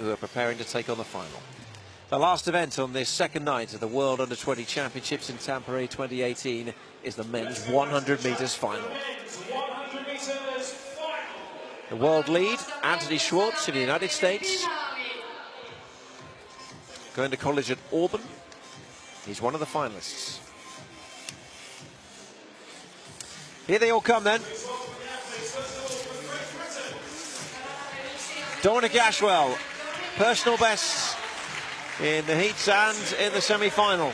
who are preparing to take on the final. The last event on this second night of the World Under-20 Championships in Tampere 2018 is the men's 100 metres final. The world lead, Anthony Schwartz in the United States, going to college at Auburn. He's one of the finalists. Here they all come then. Dominic Ashwell, personal bests in the heats and in the semi-final,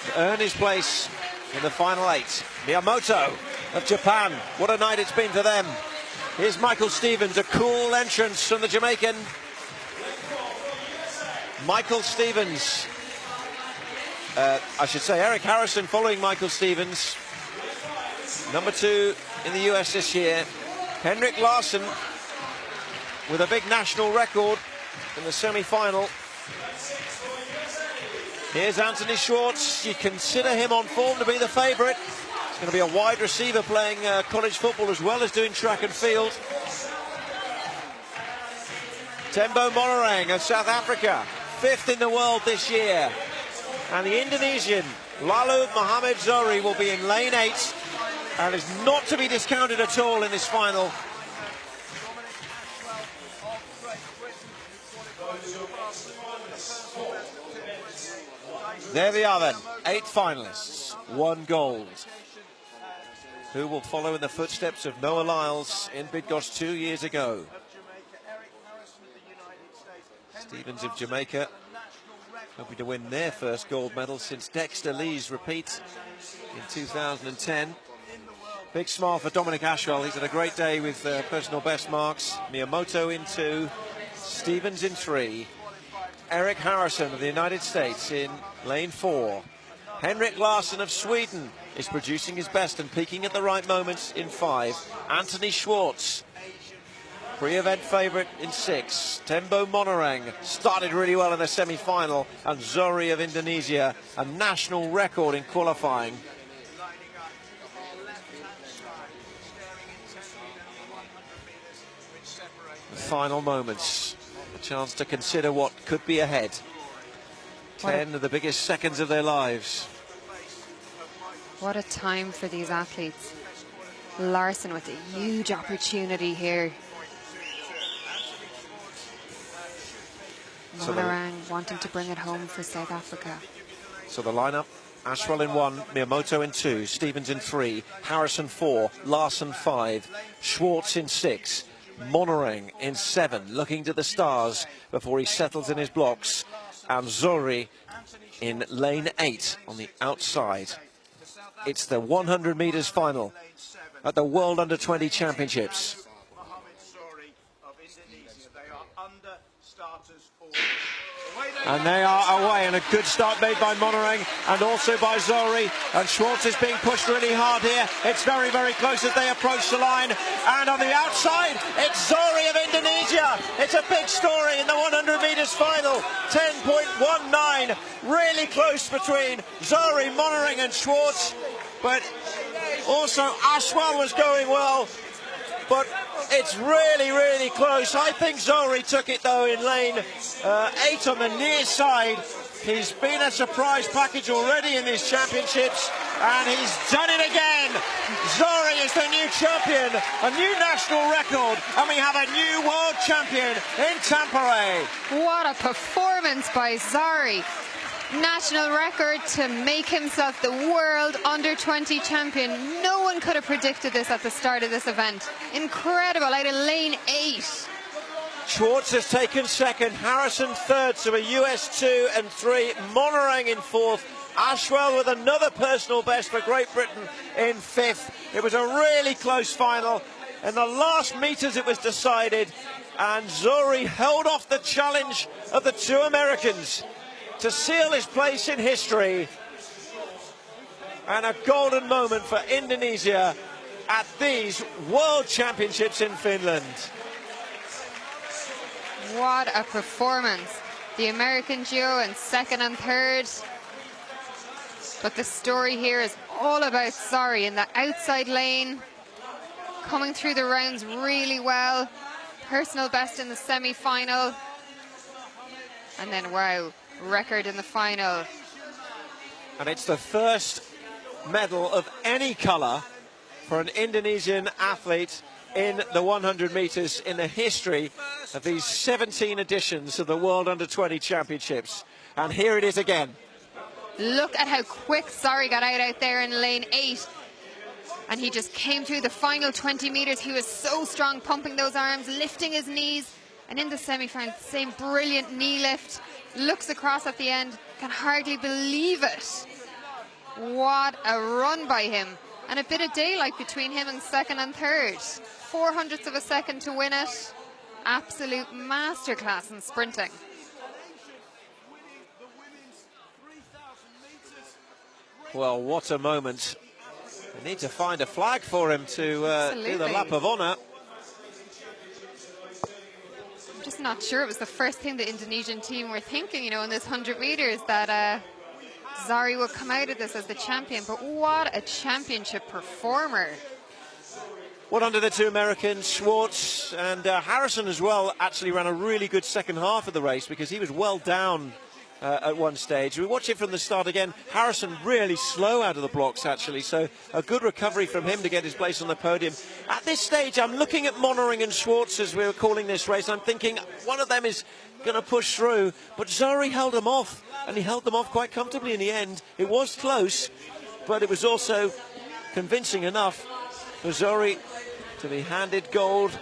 to earn his place in the final 8. Miyamoto of Japan, what a night it's been for them. Here's Michael Stevens, a cool entrance from the Jamaican. Michael Stevens, I should say Eric Harrison following Michael Stevens, number 2 in the US this year. Henrik Larsson with a big national record in the semi-final. Here's Anthony Schwartz. You consider him on form to be the favourite. He's going to be a wide receiver playing college football as well as doing track and field. Tembo Monorang of South Africa, 5th in the world this year. And the Indonesian Lalu Muhammad Zohri will be in lane 8 and is not to be discounted at all in this final. There they are then, 8 finalists, 1 gold. Who will follow in the footsteps of Noah Lyles in Bydgoszcz 2 years ago? Stevens of Jamaica, hoping to win their first gold medal since Dexter Lee's repeat in 2010. Big smile for Dominic Ashwell. He's had a great day with personal best marks. Miyamoto in 2, Stevens in 3. Eric Harrison of the United States in lane 4. Henrik Larsson of Sweden is producing his best and peaking at the right moments in 5. Anthony Schwartz, pre-event favourite in 6. Tembo Monorang started really well in the semi-final. And Zohri of Indonesia, a national record in qualifying. The final moments. A chance to consider what could be ahead. 10 of the biggest seconds of their lives. What a time for these athletes. Larsson with a huge opportunity here. Monorang wanting to bring it home for South Africa. So the lineup: Ashwell in 1, Miyamoto in 2, Stevens in 3, Harrison 4, Larsson 5, Schwartz in 6, Monorang in 7, looking to the stars before he settles in his blocks, and Zohri in lane 8 on the outside. It's the 100 metres final at the World Under-20 Championships. And they are away, and a good start made by Monorang and also by Zohri. And Schwartz is being pushed really hard here. It's very, very close as they approach the line. And on the outside, it's Zohri of Indonesia. It's a big story in the 100 metres final. 10.19, really close between Zohri, Monorang and Schwartz. But also Ashwell was going well. But it's really, really close. I think Zohri took it, though, in lane 8 on the near side. He's been a surprise package already in these championships, and he's done it again. Zohri is the new champion, a new national record, and we have a new world champion in Tampere. What a performance by Zohri. National record to make himself the world under-20 champion. No one could have predicted this at the start of this event. Incredible, out of lane 8. Schwartz has taken 2nd, Harrison 3rd, so a US 2 and 3, Monorang in 4th, Ashwell with another personal best for Great Britain in 5th. It was a really close final. In the last metres it was decided, and Zohri held off the challenge of the 2 Americans to seal his place in history, and a golden moment for Indonesia at these World Championships in Finland. What a performance. The American duo in 2nd and 3rd. But the story here is all about Zohri in the outside lane, coming through the rounds really well. personal best in the semi-final. And then, wow, record in the final. And it's the first medal of any colour for an Indonesian athlete in the 100 metres in the history of these 17 editions of the World Under-20 Championships. And here it is again. Look at how quick Zohri got out there in lane 8. And he just came through the final 20 metres. He was so strong, pumping those arms, lifting his knees. And in the semi-final, same brilliant knee lift. Looks across at the end, can hardly believe it. What a run by him. And a bit of daylight between him and second and third. 0.04 of a second to win it. Absolute masterclass in sprinting. Well, what a moment. They need to find a flag for him to do the lap of honour. I'm just not sure it was the first thing the Indonesian team were thinking, you know, in this 100 metres, that Zohri would come out of this as the champion. But what a championship performer. Well, under the two Americans, Schwartz and Harrison as well, actually ran a really good second half of the race, because he was well down at one stage. We watch it from the start again. Harrison really slow out of the blocks, actually, so a good recovery from him to get his place on the podium. At this stage, I'm looking at Monering and Schwartz as we were calling this race. I'm thinking one of them is going to push through, but Zohri held them off, and he held them off quite comfortably in the end. It was close, but it was also convincing enough for Zohri to be handed gold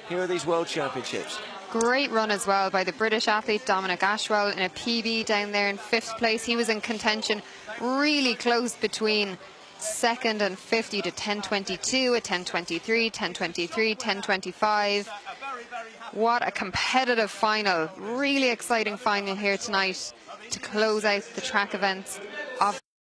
here at these World Championships. Great run as well by the British athlete Dominic Ashwell in a PB down there in 5th place. He was in contention, really close between second and 50 to 10:22, a 10:23, 10:23, 10:25. What a competitive final. Really exciting final here tonight to close out the track events.